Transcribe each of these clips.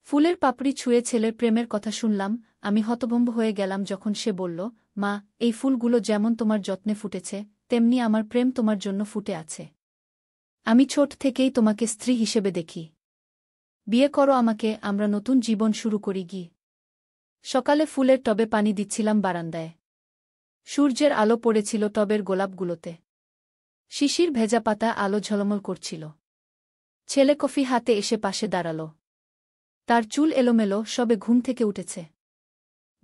ফুলের পাপড়ি ছুঁয়ে ছেলের প্রেমের কথা শুনলাম। আমি হতভম্ব হয়ে গেলাম যখন সে বলল, মা, এই ফুলগুলো যেমন তোমার যত্নে ফুটেছে, তেমনি আমার প্রেম তোমার জন্য ফুটে আছে। আমি ছোট থেকেই তোমাকে স্ত্রী হিসেবে দেখি। বিয়ে করো আমাকে, আমরা নতুন জীবন শুরু করি গি। সকালে ফুলের টবে পানি দিচ্ছিলাম বারান্দায়। সূর্যের আলো পড়েছিল টবের গোলাপগুলোতে। শিশির ভেজা পাতা আলো ঝলমল করছিল। ছেলে কফি হাতে এসে পাশে দাঁড়াল। তার চুল এলোমেলো, সবে ঘুম থেকে উঠেছে।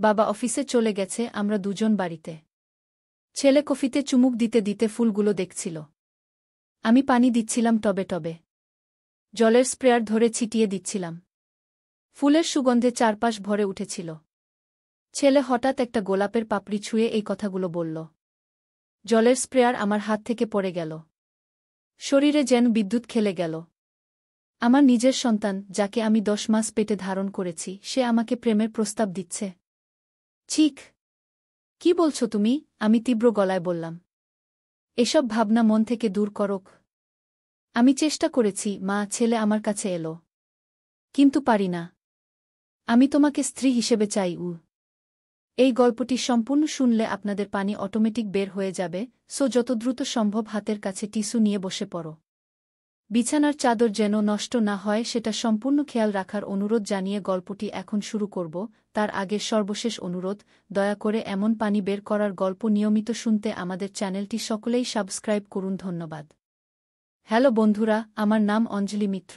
বাবা অফিসে চলে গেছে, আমরা দুজন বাড়িতে। ছেলে কফিতে চুমুক দিতে দিতে ফুলগুলো দেখছিল। আমি পানি দিচ্ছিলাম টবে টবে। জলের স্প্রেয়ার ধরে ছিটিয়ে দিচ্ছিলাম। ফুলের সুগন্ধে চারপাশ ভরে উঠেছিল। ছেলে হঠাৎ একটা গোলাপের পাপড়ি ছুঁয়ে এই কথাগুলো বলল। জলের স্প্রেয়ার আমার হাত থেকে পড়ে গেল। শরীরে যেন বিদ্যুৎ খেলে গেল। আমার নিজের সন্তান, যাকে আমি 10 মাস পেটে ধারণ করেছি, সে আমাকে প্রেমের প্রস্তাব দিচ্ছে। ঠিক। কি বলছো তুমি? আমি তীব্র গলায় বললাম। এসব ভাবনা মন থেকে দূর করক। আমি চেষ্টা করেছি, মা, ছেলে আমার কাছে এলো। কিন্তু পারি না। আমি তোমাকে স্ত্রী হিসেবে চাই। এই গল্পটি সম্পূর্ণ শুনলে আপনাদের পানি অটোমেটিক বের হয়ে যাবে, সো যত দ্রুত সম্ভব হাতের কাছে টিস্যু নিয়ে বসে পড়ো। বিছানার চাদর যেন নষ্ট না হয় সেটা সম্পূর্ণ খেয়াল রাখার অনুরোধ জানিয়ে গল্পটি এখন শুরু করব। তার আগে সর্বশেষ অনুরোধ, দয়া করে এমন পানি বের করার গল্প নিয়মিত শুনতে আমাদের চ্যানেলটি সকলেই সাবস্ক্রাইব করুন। ধন্যবাদ। হ্যালো বন্ধুরা, আমার নাম অঞ্জলি মিত্র।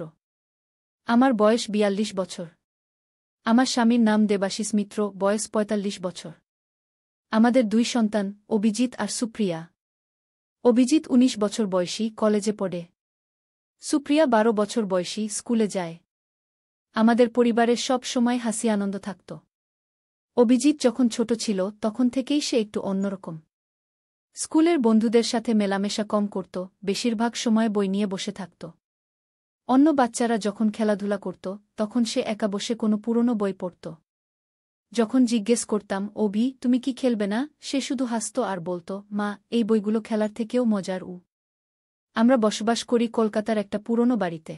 আমার বয়স 42 বছর। আমার স্বামীর নাম দেবাশিস মিত্র, বয়স 45 বছর। আমাদের 2 সন্তান, অভিজিৎ আর সুপ্রিয়া। অভিজিৎ 19 বছর বয়সী, কলেজে পড়ে। সুপ্রিয়া 12 বছর বয়সী, স্কুলে যায়। আমাদের পরিবারের সব সময় হাসি আনন্দ থাকত। অভিজিৎ যখন ছোট ছিল তখন থেকেই সে একটু অন্যরকম। স্কুলের বন্ধুদের সাথে মেলামেশা কম করত, বেশিরভাগ সময় বই নিয়ে বসে থাকত। অন্য বাচ্চারা যখন খেলাধুলা করত তখন সে একা বসে কোনো পুরনো বই পড়ত। যখন জিজ্ঞেস করতাম, অভি, তুমি কি খেলবে না, সে শুধু হাসত আর বলত, মা, এই বইগুলো খেলার থেকেও মজার। আমরা বসবাস করি কলকাতার একটা পুরনো বাড়িতে।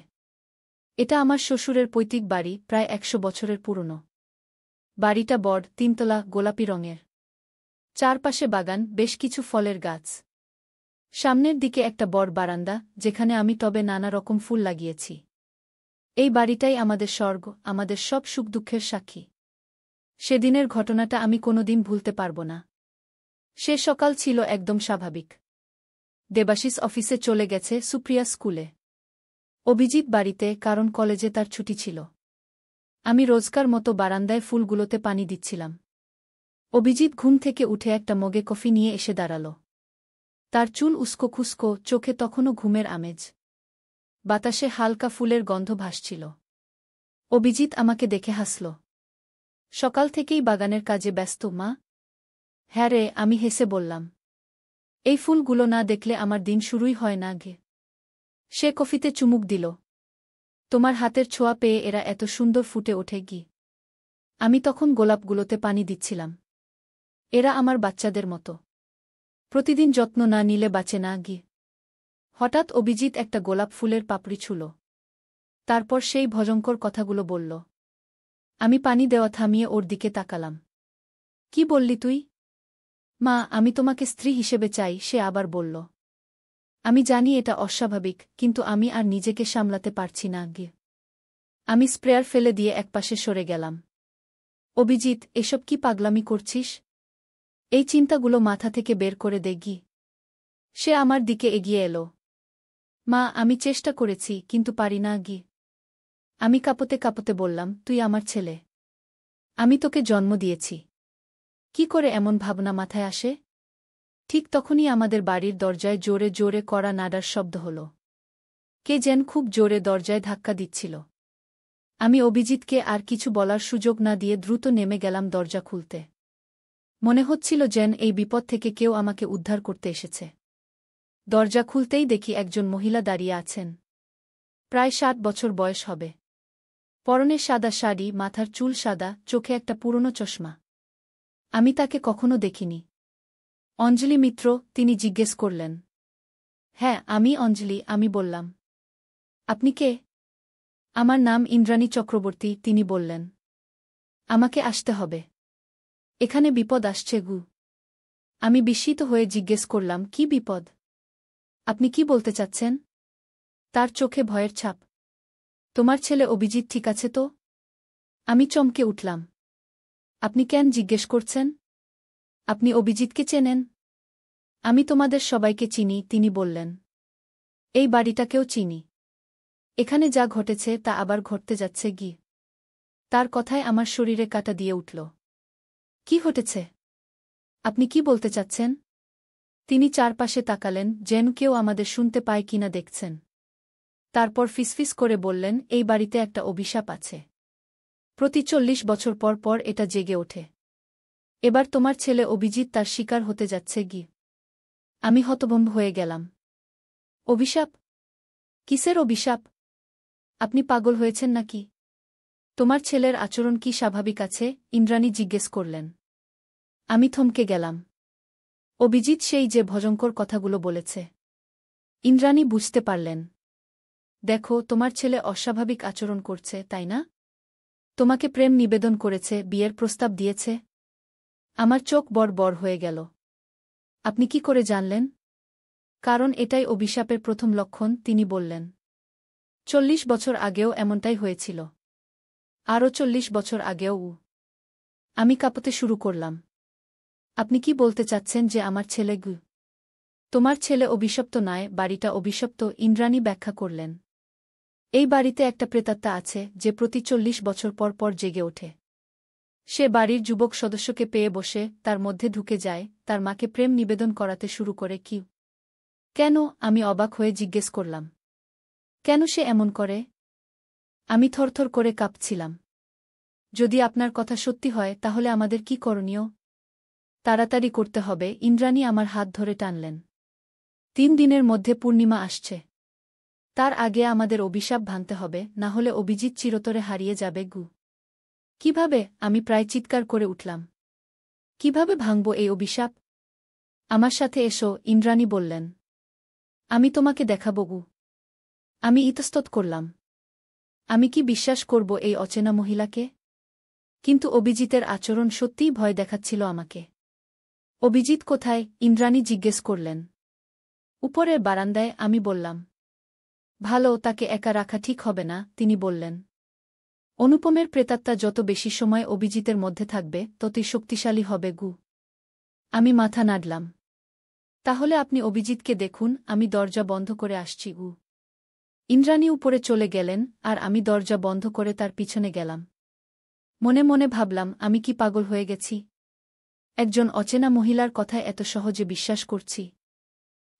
এটা আমার শ্বশুরের পৈতৃক বাড়ি, প্রায় 100 বছরের পুরনো। বাড়িটা বড়, 3 তলা, গোলাপি রঙের। চারপাশে বাগান, বেশ কিছু ফলের গাছ। সামনের দিকে একটা বড় বারান্দা, যেখানে আমি টবে নানা রকম ফুল লাগিয়েছি। এই বাড়িটাই আমাদের স্বর্গ, আমাদের সব সুখ দুঃখের সাক্ষী। সেদিনের ঘটনাটা আমি কোনোদিন ভুলতে পারব না। সে সকাল ছিল একদম স্বাভাবিক। দেবাশিস অফিসে চলে গেছে, সুপ্রিয়া স্কুলে। অভিজিৎ বাড়িতে, কারণ কলেজে তার ছুটি ছিল। আমি রোজকার মতো বারান্দায় ফুলগুলোতে পানি দিচ্ছিলাম। অভিজিৎ ঘুম থেকে উঠে একটা মগে কফি নিয়ে এসে দাঁড়াল। তার চুল উস্কো খুস্কো, চোখে তখনও ঘুমের আমেজ। বাতাসে হালকা ফুলের গন্ধ ভাসছিল। অভিজিৎ আমাকে দেখে হাসল। সকাল থেকেই বাগানের কাজে ব্যস্ত, মা? হ্যাঁ রে, আমি হেসে বললাম। এই ফুলগুলো না দেখলে আমার দিন শুরুই হয় না গে। সে কফিতে চুমুক দিল। তোমার হাতের ছোঁয়া পেয়ে এরা এত সুন্দর ফুটে ওঠে গি। আমি তখন গোলাপগুলোতে পানি দিচ্ছিলাম। এরা আমার বাচ্চাদের মতো। প্রতিদিন যত্ন না নিলে বাঁচে না গি। হঠাৎ অভিজিৎ একটা গোলাপ ফুলের পাপড়ি ছুঁল। তারপর সেই ভয়ঙ্কর কথাগুলো বলল। আমি পানি দেওয়া থামিয়ে ওর দিকে তাকালাম। কি বললি তুই? মা, আমি তোমাকে স্ত্রী হিসেবে চাই, সে আবার বলল। আমি জানি এটা অস্বাভাবিক, কিন্তু আমি আর নিজেকে সামলাতে পারছি না গে। আমি স্প্রেয়ার ফেলে দিয়ে একপাশে সরে গেলাম। অভিজিৎ, এসব কি পাগলামি করছিস? এই চিন্তাগুলো মাথা থেকে বের করে দে গি। সে আমার দিকে এগিয়ে এলো। মা, আমি চেষ্টা করেছি, কিন্তু পারি না গি। আমি কাঁপতে কাঁপতে বললাম, তুই আমার ছেলে। আমি তোকে জন্ম দিয়েছি। কি করে এমন ভাবনা মাথায় আসে? ঠিক তখনই আমাদের বাড়ির দরজায় জোরে জোরে কড়া নাড়ার শব্দ হল। কে যেন খুব জোরে দরজায় ধাক্কা দিচ্ছিল। আমি অভিজিৎকে আর কিছু বলার সুযোগ না দিয়ে দ্রুত নেমে গেলাম দরজা খুলতে। মনে হচ্ছিল যেন এই বিপদ থেকে কেউ আমাকে উদ্ধার করতে এসেছে। দরজা খুলতেই দেখি একজন মহিলা দাঁড়িয়ে আছেন। প্রায় 60 বছর বয়স হবে। পরনে সাদা শাড়ি, মাথার চুল সাদা, চোখে একটা পুরনো চশমা। আমি তাকে কখনো দেখিনি। অঞ্জলি মিত্র, তিনি জিজ্ঞেস করলেন। হ্যাঁ, আমি অঞ্জলি, আমি বললাম। আপনি কে? আমার নাম ইন্দ্রাণী চক্রবর্তী, তিনি বললেন। আমাকে আসতে হবে। এখানে বিপদ আসছে গু। আমি বিস্মিত হয়ে জিজ্ঞেস করলাম, কি বিপদ? আপনি কি বলতে চাচ্ছেন? তার চোখে ভয়ের ছাপ। তোমার ছেলে অভিজিৎ ঠিক আছে তো? আমি চমকে উঠলাম। আপনি কেন জিজ্ঞেস করছেন? আপনি অভিজিৎকে চেনেন? আমি তোমাদের সবাইকে চিনি, তিনি বললেন। এই বাড়িটাকেও চিনি। এখানে যা ঘটেছে তা আবার ঘটতে যাচ্ছে গি। তার কথায় আমার শরীরে কাঁটা দিয়ে উঠল। কি ঘটেছে? আপনি কি বলতে চাচ্ছেন? তিনি চারপাশে তাকালেন, যেন কেউ আমাদের শুনতে পায় কিনা দেখছেন। তারপর ফিসফিস করে বললেন, এই বাড়িতে একটা অভিশাপ আছে। প্রতি 40 বছর পর পর এটা জেগে ওঠে। এবার তোমার ছেলে অভিজিৎ তার শিকার হতে যাচ্ছে গি। আমি হতভম্ব হয়ে গেলাম। অভিশাপ? কিসের অভিশাপ? আপনি পাগল হয়েছেন নাকি? তোমার ছেলের আচরণ কি স্বাভাবিক আছে? ইন্দ্রাণী জিজ্ঞেস করলেন। আমি থমকে গেলাম। অভিজিৎ সেই যে ভয়ঙ্কর কথাগুলো বলেছে। ইন্দ্রাণী বুঝতে পারলেন। দেখো, তোমার ছেলে অস্বাভাবিক আচরণ করছে, তাই না? তোমাকে প্রেম নিবেদন করেছে, বিয়ের প্রস্তাব দিয়েছে। আমার চোখ বড় বড় হয়ে গেল। আপনি কি করে জানলেন? কারণ এটাই অভিশাপের প্রথম লক্ষণ, তিনি বললেন। 40 বছর আগেও এমনটাই হয়েছিল। আরও 40 বছর আগেও। আমি কাঁপতে শুরু করলাম। আপনি কি বলতে চাচ্ছেন যে আমার ছেলে গু? তোমার ছেলে অভিশপ্ত নয়, বাড়িটা অভিশপ্ত, ইন্দ্রাণী ব্যাখ্যা করলেন। এই বাড়িতে একটা প্রেতাত্মা আছে যে প্রতি 40 বছর পর পর জেগে ওঠে। সে বাড়ির যুবক সদস্যকে পেয়ে বসে তার মধ্যে ঢুকে যায়, তার মাকে প্রেম নিবেদন করাতে শুরু করে। কি? কেন? আমি অবাক হয়ে জিজ্ঞেস করলাম। কেন সে এমন করে? আমি থরথর করে কাঁপছিলাম। যদি আপনার কথা সত্যি হয় তাহলে আমাদের কি করণীয়? তাড়াতাড়ি করতে হবে, ইন্দ্রাণী আমার হাত ধরে টানলেন। 3 দিনের মধ্যে পূর্ণিমা আসছে। তার আগে আমাদের অভিশাপ ভাঙতে হবে, না হলে অভিজিৎ চিরতরে হারিয়ে যাবে গু। কিভাবে? আমি প্রায় চিৎকার করে উঠলাম। কিভাবে ভাঙব এই অভিশাপ? আমার সাথে এসো, ইন্দ্রাণী বললেন। আমি তোমাকে দেখাব গু। আমি ইতস্তত করলাম। আমি কি বিশ্বাস করব এই অচেনা মহিলাকে? কিন্তু অভিজিতের আচরণ সত্যিই ভয় দেখাচ্ছিল আমাকে। অভিজিৎ কোথায়? ইন্দ্রাণী জিজ্ঞেস করলেন। উপরের বারান্দায়, আমি বললাম। ভালো, তাকে একা রাখা ঠিক হবে না, তিনি বললেন। অনুপমের প্রেতাত্মা যত বেশি সময় অভিজিতের মধ্যে থাকবে ততই শক্তিশালী হবে গু। আমি মাথা নাড়লাম। তাহলে আপনি অভিজিৎকে দেখুন, আমি দরজা বন্ধ করে আসছি গু। ইন্দ্রাণী উপরে চলে গেলেন আর আমি দরজা বন্ধ করে তার পিছনে গেলাম। মনে মনে ভাবলাম, আমি কি পাগল হয়ে গেছি? একজন অচেনা মহিলার কথায় এত সহজে বিশ্বাস করছি।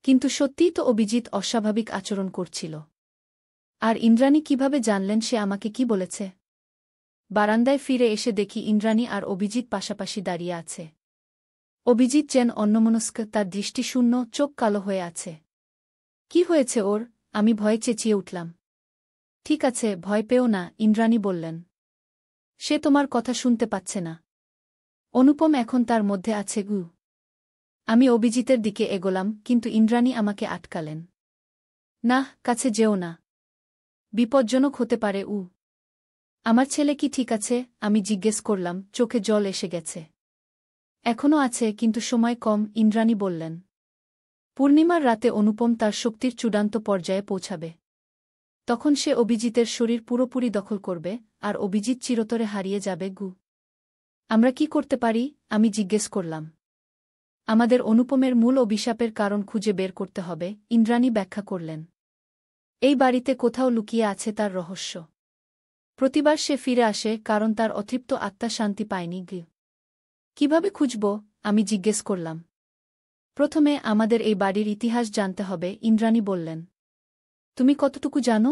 কিন্তু সত্যিই তো অভিজিৎ অস্বাভাবিক আচরণ করছিল। আর ইন্দ্রাণী কিভাবে জানলেন সে আমাকে কি বলেছে? বারান্দায় ফিরে এসে দেখি ইন্দ্রাণী আর অভিজিৎ পাশাপাশি দাঁড়িয়ে আছে। অভিজিৎ যেন অন্যমনস্ক, তার দৃষ্টি শূন্য, চোখ কালো হয়ে আছে। কি হয়েছে ওর? আমি ভয়ে চেঁচিয়ে উঠলাম। ঠিক আছে, ভয় পেও না, ইন্দ্রাণী বললেন। সে তোমার কথা শুনতে পাচ্ছে না। অনুপম এখন তার মধ্যে আছে গু। আমি অভিজিতের দিকে এগোলাম, কিন্তু ইন্দ্রাণী আমাকে আটকালেন। না, কাছে যেও না। বিপজ্জনক হতে পারে। আমার ছেলে কি ঠিক আছে? আমি জিজ্ঞেস করলাম, চোখে জল এসে গেছে। এখনও আছে, কিন্তু সময় কম, ইন্দ্রাণী বললেন। পূর্ণিমার রাতে অনুপম তার শক্তির চূড়ান্ত পর্যায়ে পৌঁছাবে। তখন সে অভিজিতের শরীর পুরোপুরি দখল করবে, আর অভিজিৎ চিরতরে হারিয়ে যাবে গু। আমরা কি করতে পারি? আমি জিজ্ঞেস করলাম। আমাদের অনুপমের মূল অভিশাপের কারণ খুঁজে বের করতে হবে, ইন্দ্রাণী ব্যাখ্যা করলেন। এই বাড়িতে কোথাও লুকিয়ে আছে তার রহস্য। প্রতিবার সে ফিরে আসে কারণ তার অতৃপ্ত আত্মা শান্তি পায়নি গি। কিভাবে খুঁজব? আমি জিজ্ঞেস করলাম। প্রথমে আমাদের এই বাড়ির ইতিহাস জানতে হবে, ইন্দ্রাণী বললেন। তুমি কতটুকু জানো?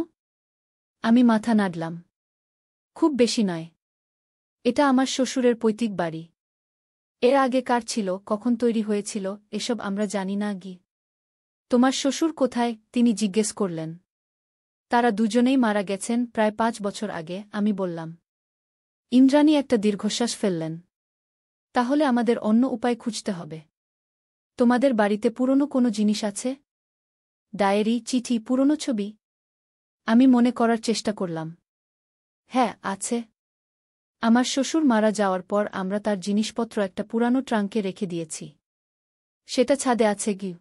আমি মাথা নাড়লাম। খুব বেশি নয়। এটা আমার শ্বশুরের পৈতৃক বাড়ি। এর আগে কার ছিল, কখন তৈরি হয়েছিল, এসব আমরা জানি না গি। তোমার শ্বশুর কোথায়? তিনি জিজ্ঞেস করলেন। তারা দুজনেই মারা গেছেন প্রায় 5 বছর আগে, আমি বললাম। ইন্দ্রাণী একটা দীর্ঘশ্বাস ফেললেন। তাহলে আমাদের অন্য উপায় খুঁজতে হবে। তোমাদের বাড়িতে পুরনো কোনো জিনিস আছে? ডায়েরি, চিঠি, পুরনো ছবি? আমি মনে করার চেষ্টা করলাম। হ্যাঁ, আছে। আমার শ্বশুর মারা যাওয়ার পর আমরা তার জিনিসপত্র একটা পুরানো ট্রাঙ্কে রেখে দিয়েছি। সেটা ছাদে আছে গি।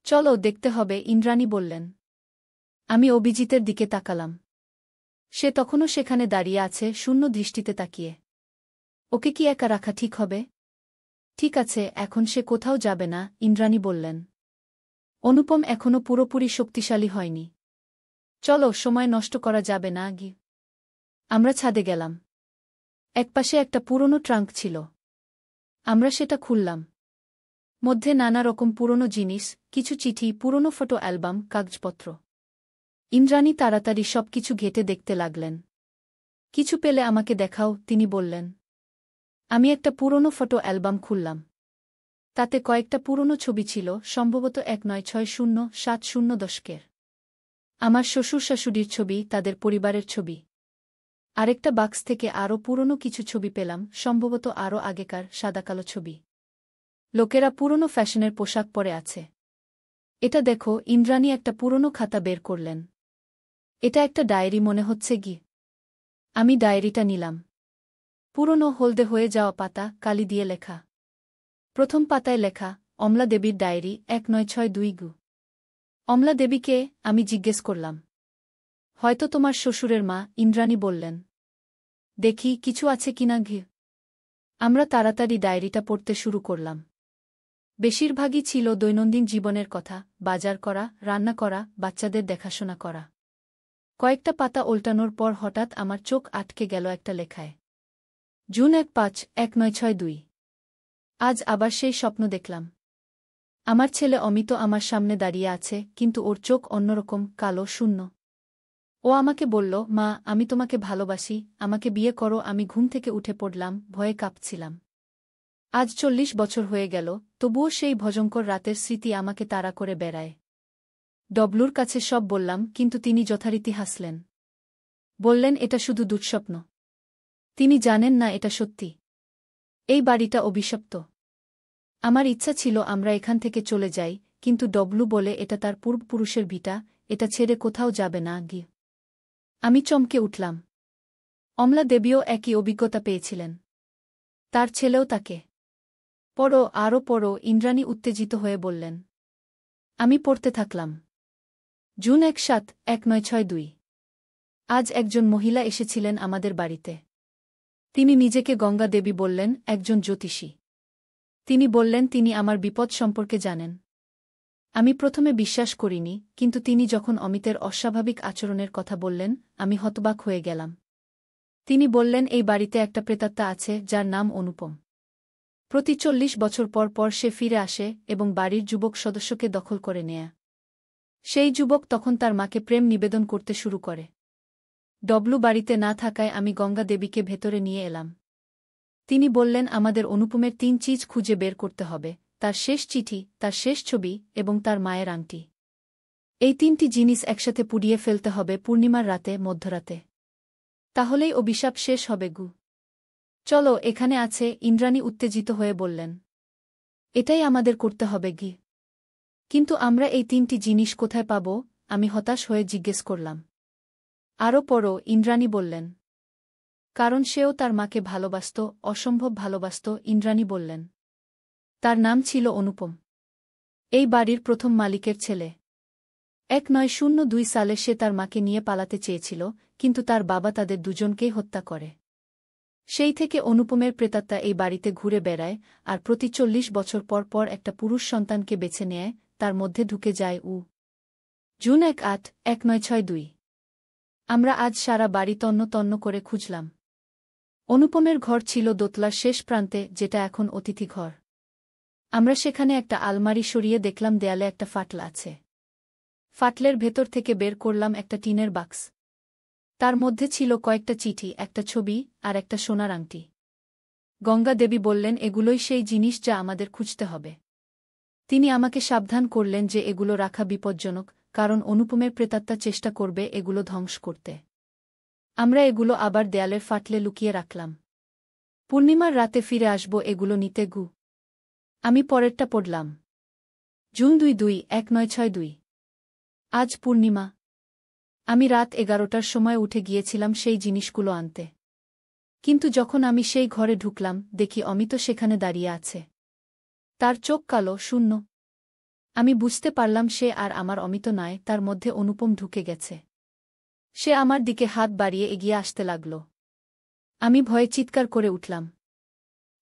চলো, দেখতে হবে, ইন্দ্রাণী বললেন। আমি অভিজিতের দিকে তাকালাম। সে তখনও সেখানে দাঁড়িয়ে আছে, শূন্য দৃষ্টিতে তাকিয়ে। ওকে কি একা রাখা ঠিক হবে? ঠিক আছে, এখন সে কোথাও যাবে না, ইন্দ্রাণী বললেন। অনুপম এখনও পুরোপুরি শক্তিশালী হয়নি। চলো, সময় নষ্ট করা যাবে না গি। আমরা ছাদে গেলাম। একপাশে একটা পুরনো ট্রাঙ্ক ছিল। আমরা সেটা খুললাম। মধ্যে নানা রকম পুরনো জিনিস, কিছু চিঠি, পুরনো ফটো অ্যালবাম, কাগজপত্র। ইন্দ্রাণী তাড়াতাড়ি সবকিছু ঘেঁটে দেখতে লাগলেন। কিছু পেলে আমাকে দেখাও, তিনি বললেন। আমি একটা পুরনো ফটো অ্যালবাম খুললাম। তাতে কয়েকটা পুরনো ছবি ছিল, সম্ভবত 1960-70 দশকের। আমার শ্বশুর শাশুড়ির ছবি, তাদের পরিবারের ছবি। আরেকটা বাক্স থেকে আরও পুরনো কিছু ছবি পেলাম, সম্ভবত আরও আগেকার সাদাকালো ছবি। লোকেরা পুরনো ফ্যাশনের পোশাক পরে আছে। এটা দেখো, ইন্দ্রাণী একটা পুরনো খাতা বের করলেন। এটা একটা ডায়েরি মনে হচ্ছে গি। আমি ডায়েরিটা নিলাম। পুরনো হলদে হয়ে যাওয়া পাতা, কালি দিয়ে লেখা। প্রথম পাতায় লেখা, অমলা দেবীর ডায়েরি, 1962 গু। অমলা দেবীকে? আমি জিজ্ঞেস করলাম। হয়তো তোমার শ্বশুরের মা, ইন্দ্রাণী বললেন। দেখি কিছু আছে কিনা ঘি। আমরা তাড়াতাড়ি ডায়েরিটা পড়তে শুরু করলাম। বেশিরভাগই ছিল দৈনন্দিন জীবনের কথা, বাজার করা, রান্না করা, বাচ্চাদের দেখাশোনা করা। কয়েকটা পাতা ওল্টানোর পর হঠাৎ আমার চোখ আটকে গেল একটা লেখায়। জুন 1, 1962। আজ আবার সেই স্বপ্ন দেখলাম। আমার ছেলে অমিত আমার সামনে দাঁড়িয়ে আছে, কিন্তু ওর চোখ অন্যরকম, কালো, শূন্য। ও আমাকে বলল, মা, আমি তোমাকে ভালোবাসি, আমাকে বিয়ে করো। আমি ঘুম থেকে উঠে পড়লাম, ভয়ে কাঁপছিলাম। আজ 40 বছর হয়ে গেল, তবুও সেই ভয়ঙ্কর রাতের স্মৃতি আমাকে তাড়া করে বেড়ায়। ডবলুর কাছে সব বললাম, কিন্তু তিনি যথারীতি হাসলেন। বললেন, এটা শুধু দুঃস্বপ্ন। তিনি জানেন না এটা সত্যি। এই বাড়িটা অভিশপ্ত। আমার ইচ্ছা ছিল আমরা এখান থেকে চলে যাই, কিন্তু ডবলু বলে এটা তার পূর্বপুরুষের ভিটা, এটা ছেড়ে কোথাও যাবে না গি। আমি চমকে উঠলাম। অমলা দেবীও একই অভিজ্ঞতা পেয়েছিলেন। তার ছেলেও তাকে। পড়ো, আরও পড়ো, ইন্দ্রাণী উত্তেজিত হয়ে বললেন। আমি পড়তে থাকলাম। জুন 1, 1962। আজ একজন মহিলা এসেছিলেন আমাদের বাড়িতে। তিনি নিজেকে গঙ্গা দেবী বললেন, একজন জ্যোতিষী। তিনি বললেন তিনি আমার বিপদ সম্পর্কে জানেন। আমি প্রথমে বিশ্বাস করিনি, কিন্তু তিনি যখন অমিতের অস্বাভাবিক আচরণের কথা বললেন, আমি হতবাক হয়ে গেলাম। তিনি বললেন, এই বাড়িতে একটা প্রেতাত্মা আছে, যার নাম অনুপম। প্রতি 40 বছর পর পর সে ফিরে আসে এবং বাড়ির যুবক সদস্যকে দখল করে নেয়। সেই যুবক তখন তার মাকে প্রেম নিবেদন করতে শুরু করে। ডবলু বাড়িতে না থাকায় আমি গঙ্গা দেবীকে ভেতরে নিয়ে এলাম। তিনি বললেন, আমাদের অনুপমের 3 চিজ খুঁজে বের করতে হবে, তার শেষ চিঠি, তার শেষ ছবি এবং তার মায়ের আংটি। এই 3টি জিনিস একসাথে পুড়িয়ে ফেলতে হবে পূর্ণিমার রাতে, মধ্যরাতে। তাহলেই অভিশাপ শেষ হবে গু। চলো, এখানে আছে, ইন্দ্রাণী উত্তেজিত হয়ে বললেন। এটাই আমাদের করতে হবে গি। কিন্তু আমরা এই 3টি জিনিস কোথায় পাব? আমি হতাশ হয়ে জিজ্ঞেস করলাম। আরও পড়ো, ইন্দ্রাণী বললেন। কারণ সেও তার মাকে ভালোবাসত, অসম্ভব ভালোবাসত, ইন্দ্রাণী বললেন। তার নাম ছিল অনুপম। এই বাড়ির প্রথম মালিকের ছেলে। 1902 সালে সে তার মাকে নিয়ে পালাতে চেয়েছিল, কিন্তু তার বাবা তাদের দুজনকেই হত্যা করে। সেই থেকে অনুপমের প্রেতাত্মা এই বাড়িতে ঘুরে বেড়ায়, আর প্রতি 40 বছর পর পর একটা পুরুষ সন্তানকে বেছে নেয়, তার মধ্যে ঢুকে যায় উ। জুন 1, 1962। আমরা আজ সারা বাড়ি তন্ন তন্ন করে খুঁজলাম। অনুপমের ঘর ছিল দোতলার শেষ প্রান্তে, যেটা এখন অতিথি ঘর। আমরা সেখানে একটা আলমারি সরিয়ে দেখলাম দেয়ালে একটা ফাটল আছে। ফাটলের ভেতর থেকে বের করলাম একটা টিনের বাক্স। তার মধ্যে ছিল কয়েকটা চিঠি, একটা ছবি, আর একটা সোনার আংটি। গঙ্গা দেবী বললেন, এগুলোই সেই জিনিস যা আমাদের খুঁজতে হবে। তিনি আমাকে সাবধান করলেন যে এগুলো রাখা বিপজ্জনক, কারণ অনুপমের প্রেতাত্মা চেষ্টা করবে এগুলো ধ্বংস করতে। আমরা এগুলো আবার দেয়ালের ফাটলে লুকিয়ে রাখলাম। পূর্ণিমার রাতে ফিরে আসব এগুলো নিতে গু। আমি পরেরটা পড়লাম। জুন 2, 1962। আজ পূর্ণিমা। আমি রাত 11টার সময় উঠে গিয়েছিলাম সেই জিনিসগুলো আনতে। কিন্তু যখন আমি সেই ঘরে ঢুকলাম, দেখি অমিত সেখানে দাঁড়িয়ে আছে। তার চোখ কালো, শূন্য। আমি বুঝতে পারলাম সে আর আমার অমিত নয়, তার মধ্যে অনুপম ঢুকে গেছে। সে আমার দিকে হাত বাড়িয়ে এগিয়ে আসতে লাগল। আমি ভয়ে চিৎকার করে উঠলাম।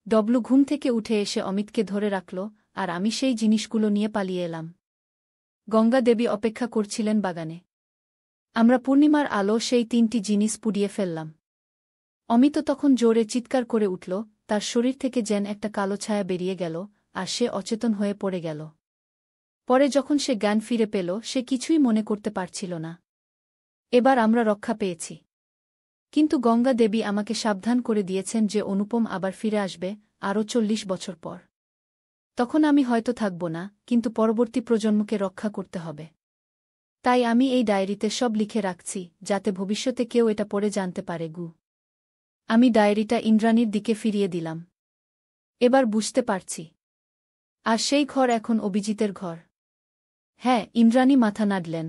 ডবলু ঘুম থেকে উঠে এসে অমিতকে ধরে রাখল, আর আমি সেই জিনিসগুলো নিয়ে পালিয়ে এলাম। গঙ্গা দেবী অপেক্ষা করছিলেন বাগানে। আমরা পূর্ণিমার আলো সেই 3টি জিনিস পুড়িয়ে ফেললাম। অমিত তখন জোরে চিৎকার করে উঠল, তার শরীর থেকে যেন একটা কালো ছায়া বেরিয়ে গেল, আর সে অচেতন হয়ে পড়ে গেল। পরে যখন সে জ্ঞান ফিরে পেল, সে কিছুই মনে করতে পারছিল না। এবার আমরা রক্ষা পেয়েছি। কিন্তু গঙ্গা দেবী আমাকে সাবধান করে দিয়েছেন যে অনুপম আবার ফিরে আসবে, আরও 40 বছর পর। তখন আমি হয়তো থাকব না, কিন্তু পরবর্তী প্রজন্মকে রক্ষা করতে হবে। তাই আমি এই ডায়েরিতে সব লিখে রাখছি, যাতে ভবিষ্যতে কেউ এটা পড়ে জানতে পারে। আমি ডায়েরিটা ইন্দ্রাণীর দিকে ফিরিয়ে দিলাম। এবার বুঝতে পারছি। আর সেই ঘর এখন অভিজিতের ঘর। হ্যাঁ, ইন্দ্রাণী মাথা নাড়লেন।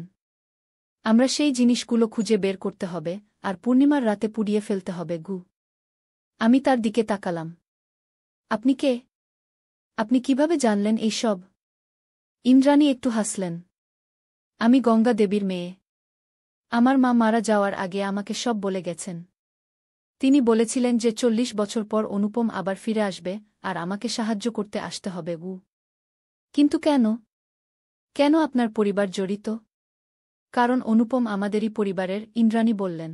আমরা সেই জিনিসগুলো খুঁজে বের করতে হবে, আর পূর্ণিমার রাতে পুড়িয়ে ফেলতে হবে। আমি তার দিকে তাকালাম। আপনি কে? আপনি কিভাবে জানলেন এই সব? ইন্দ্রাণী একটু হাসলেন। আমি গঙ্গা দেবীর মেয়ে। আমার মা মারা যাওয়ার আগে আমাকে সব বলে গেছেন। তিনি বলেছিলেন যে 40 বছর পর অনুপম আবার ফিরে আসবে, আর আমাকে সাহায্য করতে আসতে হবে। কিন্তু কেন? কেন আপনার পরিবার জড়িত? কারণ অনুপম আমাদেরই পরিবারের, ইন্দ্রাণী বললেন।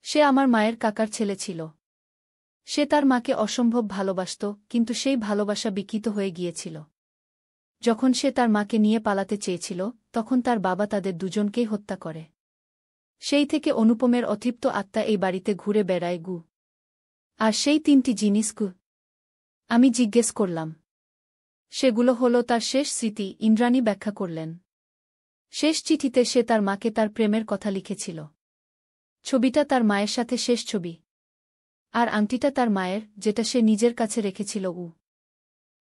সে আমার মায়ের কাকার ছেলে ছিল। সে তার মাকে অসম্ভব ভালোবাসত, কিন্তু সেই ভালোবাসা বিকৃত হয়ে গিয়েছিল। যখন সে তার মাকে নিয়ে পালাতে চেয়েছিল, তখন তার বাবা তাদের দুজনকেই হত্যা করে। সেই থেকে অনুপমের অতৃপ্ত আত্মা এই বাড়িতে ঘুরে বেড়ায়। আর সেই 3টি জিনিস আমি জিজ্ঞেস করলাম। সেগুলো হল তার শেষ স্মৃতি, ইন্দ্রাণী ব্যাখ্যা করলেন। শেষ চিঠিতে সে তার মাকে তার প্রেমের কথা লিখেছিল। ছবিটা তার মায়ের সাথে শেষ ছবি। আর আংটিটা তার মায়ের, যেটা সে নিজের কাছে রেখেছিল।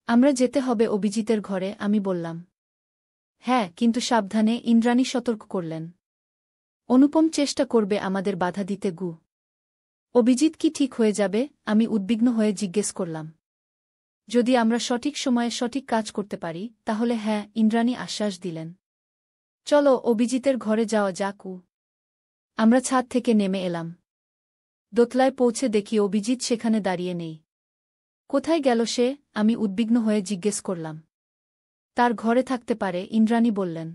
আমরা যেতে হবে অভিজিতের ঘরে, আমি বললাম। হ্যাঁ, কিন্তু সাবধানে, ইন্দ্রাণী সতর্ক করলেন। অনুপম চেষ্টা করবে আমাদের বাধা দিতে। অভিজিৎ কি ঠিক হয়ে যাবে? আমি উদ্বিগ্ন হয়ে জিজ্ঞেস করলাম। যদি আমরা সঠিক সময়ে সঠিক কাজ করতে পারি, তাহলে হ্যাঁ, ইন্দ্রাণী আশ্বাস দিলেন। চলো অভিজিতের ঘরে যাওয়া যাক। আমরা ছাদ থেকে নেমে এলাম। দোতলায় পৌঁছে দেখি অভিজিৎ সেখানে দাঁড়িয়ে নেই। কোথায় গেল সে? আমি উদ্বিগ্ন হয়ে জিজ্ঞেস করলাম। তার ঘরে থাকতে পারে, ইন্দ্রাণী বললেন।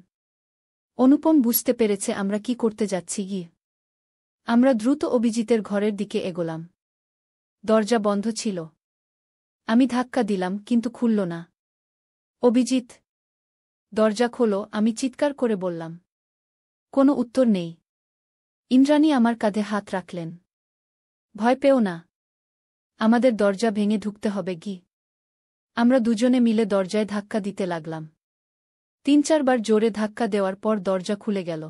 অনুপম বুঝতে পেরেছে আমরা কি করতে যাচ্ছি। আমরা দ্রুত অভিজিতের ঘরের দিকে এগোলাম। দরজা বন্ধ ছিল। আমি ধাক্কা দিলাম, কিন্তু খুলল না। অভিজিৎ, দরজা খোলো, আমি চিৎকার করে বললাম। কোনো উত্তর নেই। ইন্দ্রাণী আমার কাঁধে হাত রাখলেন। ভয় পেও না। আমাদের দরজা ভেঙে ঢুকতে হবে। আমরা দুজনে মিলে দরজায় ধাক্কা দিতে লাগলাম। 3-4 বার জোরে ধাক্কা দেওয়ার পর দরজা খুলে গেল।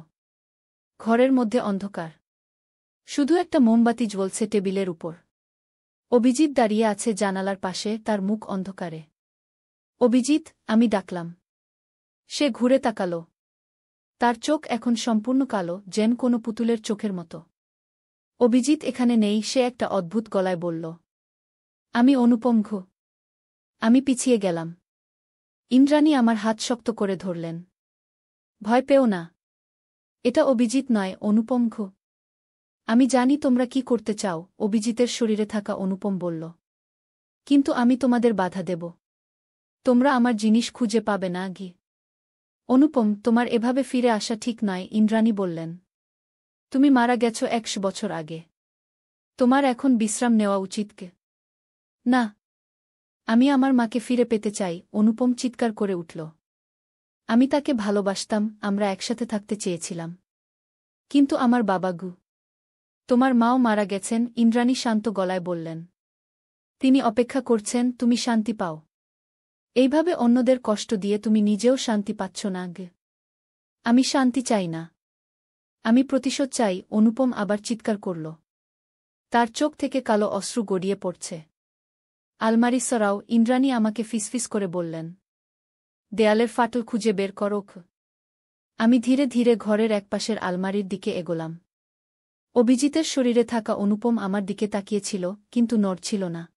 ঘরের মধ্যে অন্ধকার। শুধু একটা মোমবাতি জ্বলছে টেবিলের উপর। অভিজিৎ দাঁড়িয়ে আছে জানালার পাশে, তার মুখ অন্ধকারে। অভিজিৎ, আমি ডাকলাম। সে ঘুরে তাকাল। তার চোখ এখন সম্পূর্ণ কালো, যেন কোনো পুতুলের চোখের মতো। অভিজিৎ এখানে নেই, সে একটা অদ্ভুত গলায় বলল। আমি অনুপম। আমি পিছিয়ে গেলাম। ইন্দ্রাণী আমার হাত শক্ত করে ধরলেন। ভয় পেও না। এটা অভিজিৎ নয়, অনুপম। আমি জানি তোমরা কি করতে চাও, অভিজিতের শরীরে থাকা অনুপম বলল। কিন্তু আমি তোমাদের বাধা দেব। তোমরা আমার জিনিস খুঁজে পাবে না। অনুপম, তোমার এভাবে ফিরে আসা ঠিক নয়, ইন্দ্রাণী বললেন। তুমি মারা গেছো 100 বছর আগে। তোমার এখন বিশ্রাম নেওয়া উচিত। না, আমি আমার মাকে ফিরে পেতে চাই, অনুপম চিৎকার করে উঠল। আমি তাকে ভালোবাসতাম, আমরা একসাথে থাকতে চেয়েছিলাম। কিন্তু আমার বাবা। তোমার মাও মারা গেছেন, ইন্দ্রাণী শান্ত গলায় বললেন। তিনি অপেক্ষা করছেন তুমি শান্তি পাও। এইভাবে অন্যদের কষ্ট দিয়ে তুমি নিজেও শান্তি পাচ্ছ না। আমি শান্তি চাই না। আমি প্রতিশোধ চাই, অনুপম আবার চিৎকার করল। তার চোখ থেকে কালো অশ্রু গড়িয়ে পড়ছে। আলমারি সরাও, ইন্দ্রাণী আমাকে ফিসফিস করে বললেন। দেয়ালের ফাটল খুঁজে বের করো। আমি ধীরে ধীরে ঘরের একপাশের আলমারির দিকে এগোলাম। অভিজিতের শরীরে থাকা অনুপম আমার দিকে তাকিয়েছিল, কিন্তু নড়ছিল না।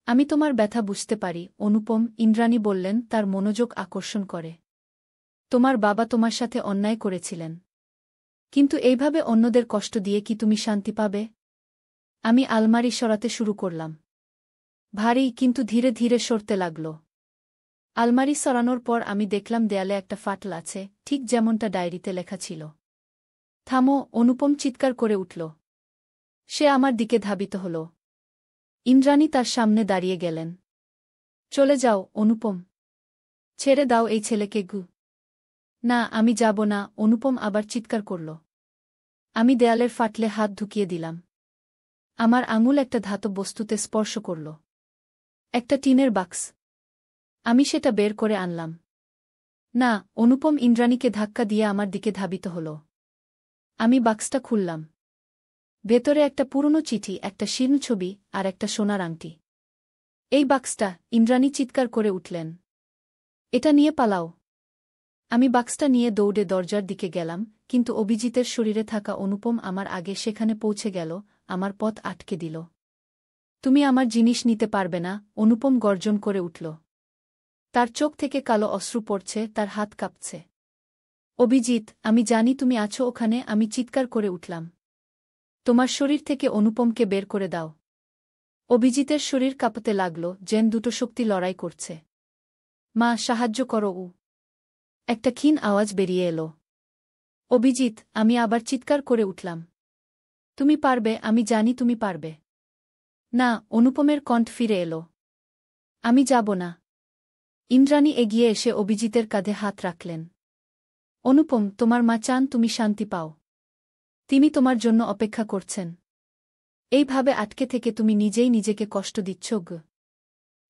আমি তোমার ব্যথা বুঝতে পারি, অনুপম, ইন্দ্রাণী বললেন, তার মনোযোগ আকর্ষণ করে। তোমার বাবা তোমার সাথে অন্যায় করেছিলেন। কিন্তু এইভাবে অন্যদের কষ্ট দিয়ে কি তুমি শান্তি পাবে? আমি আলমারি সরাতে শুরু করলাম। ভারী, কিন্তু ধীরে ধীরে সরতে লাগল। আলমারি সরানোর পর আমি দেখলাম দেয়ালে একটা ফাটল আছে, ঠিক যেমনটা ডায়েরিতে লেখা ছিল। থামো, অনুপম চিৎকার করে উঠল। সে আমার দিকে ধাবিত হল। ইন্দ্রাণী তার সামনে দাঁড়িয়ে গেলেন। চলে যাও, অনুপম। ছেড়ে দাও এই ছেলেকে। না, আমি যাব না, অনুপম আবার চিৎকার করল। আমি দেয়ালের ফাটলে হাত ঢুকিয়ে দিলাম। আমার আঙুল একটা ধাতব বস্তুতে স্পর্শ করল। একটা টিনের বাক্স। আমি সেটা বের করে আনলাম। না, অনুপম ইন্দ্রাণীকে ধাক্কা দিয়ে আমার দিকে ধাবিত হল। আমি বাক্সটা খুললাম। ভেতরে একটা পুরনো চিঠি, একটা শীর্ণ ছবি আর একটা সোনার আংটি। এই বাক্সটা, ইন্দ্রাণী চিৎকার করে উঠলেন। এটা নিয়ে পালাও। আমি বাক্সটা নিয়ে দৌড়ে দরজার দিকে গেলাম, কিন্তু অভিজিতের শরীরে থাকা অনুপম আমার আগে সেখানে পৌঁছে গেল, আমার পথ আটকে দিল। তুমি আমার জিনিস নিতে পারবে না, অনুপম গর্জন করে উঠল। তার চোখ থেকে কালো অশ্রু পড়ছে, তার হাত কাঁপছে। অভিজিৎ, আমি জানি তুমি আছো ওখানে, আমি চিৎকার করে উঠলাম। তোমার শরীর থেকে অনুপমকে বের করে দাও। অভিজিতের শরীর কাঁপতে লাগল, যেন দুটো শক্তি লড়াই করছে। মা, সাহায্য করো। একটা ক্ষীণ আওয়াজ বেরিয়ে এলো। অভিজিৎ, আমি আবার চিৎকার করে উঠলাম। তুমি পারবে, আমি জানি তুমি পারবে। না, অনুপমের কণ্ঠ ফিরে এলো। আমি যাব না। ইন্দ্রাণী এগিয়ে এসে অভিজিতের কাঁধে হাত রাখলেন। অনুপম, তোমার মা চান তুমি শান্তি পাও। তিনি তোমার জন্য অপেক্ষা করছেন। এইভাবে আটকে থেকে তুমি নিজেই নিজেকে কষ্ট দিচ্ছ।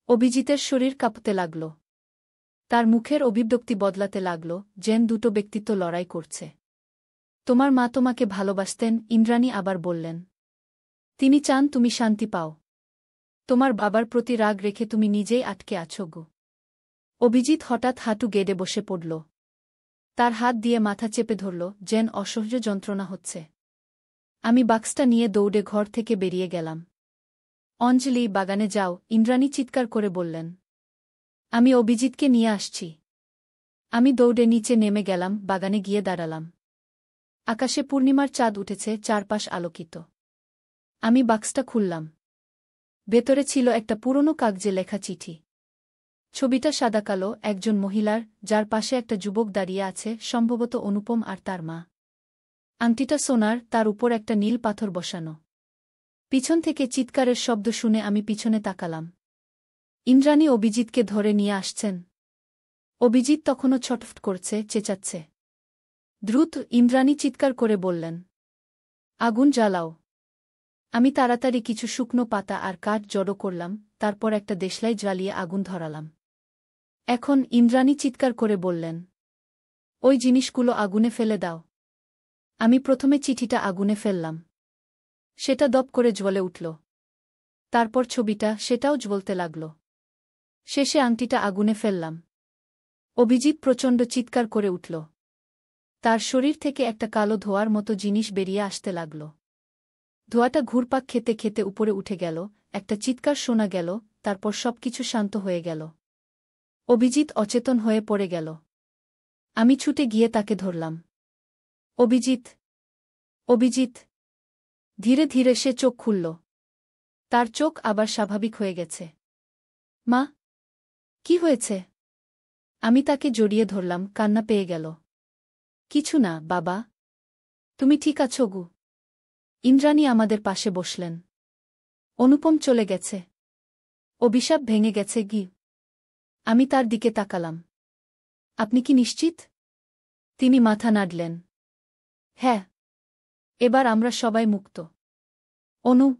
অভিজিতের শরীর কাঁপতে লাগল। তার মুখের অভিব্যক্তি বদলাতে লাগল, যেন দুটো ব্যক্তিত্ব লড়াই করছে। তোমার মা তোমাকে ভালোবাসতেন, ইন্দ্রাণী আবার বললেন। তিনি চান তুমি শান্তি পাও। তোমার বাবার প্রতি রাগ রেখে তুমি নিজেই আটকে আছো। অভিজিৎ হঠাৎ হাঁটু গেড়ে বসে পড়ল। তার হাত দিয়ে মাথা চেপে ধরল, যেন অসহ্য যন্ত্রণা হচ্ছে। আমি বাক্সটা নিয়ে দৌড়ে ঘর থেকে বেরিয়ে গেলাম। অঞ্জলি, বাগানে যাও, ইন্দ্রাণী চিৎকার করে বললেন। আমি অভিজিৎকে নিয়ে আসছি। আমি দৌড়ে নিচে নেমে গেলাম, বাগানে গিয়ে দাঁড়ালাম। আকাশে পূর্ণিমার চাঁদ উঠেছে, চারপাশ আলোকিত। আমি বাক্সটা খুললাম। ভেতরে ছিল একটা পুরনো কাগজে লেখা চিঠি। ছবিটা সাদাকালো, একজন মহিলার, যার পাশে একটা যুবক দাঁড়িয়ে আছে, সম্ভবত অনুপম আর তার মা। আংটিটা সোনার, তার উপর একটা নীল পাথর বসানো। পিছন থেকে চিৎকারের শব্দ শুনে আমি পিছনে তাকালাম। ইন্দ্রাণী অভিজিৎকে ধরে নিয়ে আসছেন। অভিজিৎ তখনও ছটফট করছে, চেঁচাচ্ছে। দ্রুত, ইন্দ্রাণী চিৎকার করে বললেন। আগুন জ্বালাও। আমি তাড়াতাড়ি কিছু শুকনো পাতা আর কাঠ জড়ো করলাম, তারপর একটা দেশলাই জ্বালিয়ে আগুন ধরালাম। এখন, ইন্দ্রাণী চিৎকার করে বললেন। ওই জিনিসগুলো আগুনে ফেলে দাও। আমি প্রথমে চিঠিটা আগুনে ফেললাম। সেটা দপ করে জ্বলে উঠল। তারপর ছবিটা, সেটাও জ্বলতে লাগল। শেষে আংটিটা আগুনে ফেললাম। অভিজিৎ প্রচণ্ড চিৎকার করে উঠল। তার শরীর থেকে একটা কালো ধোঁয়ার মতো জিনিস বেরিয়ে আসতে লাগল। ধোঁয়াটা ঘুরপাক খেতে খেতে উপরে উঠে গেল, একটা চিৎকার শোনা গেল, তারপর সবকিছু শান্ত হয়ে গেল। অভিজিৎ অচেতন হয়ে পড়ে গেল। আমি ছুটে গিয়ে তাকে ধরলাম। অভিজিৎ, অভিজিৎ। ধীরে ধীরে সে চোখ খুলল। তার চোখ আবার স্বাভাবিক হয়ে গেছে। মা, কি হয়েছে? আমি তাকে জড়িয়ে ধরলাম, কান্না পেয়ে গেল। কিছু না, বাবা। তুমি ঠিক আছো? ইন্দ্রাণী আমাদের পাশে বসলেন। অনুপম চলে গেছে। অভিশাপ ভেঙে গেছে। আমি তার দিকে তাকালাম। আপনি কি নিশ্চিত? তিনি মাথা নাড়লেন। হ্যাঁ। এবার আমরা সবাই মুক্ত। অনু,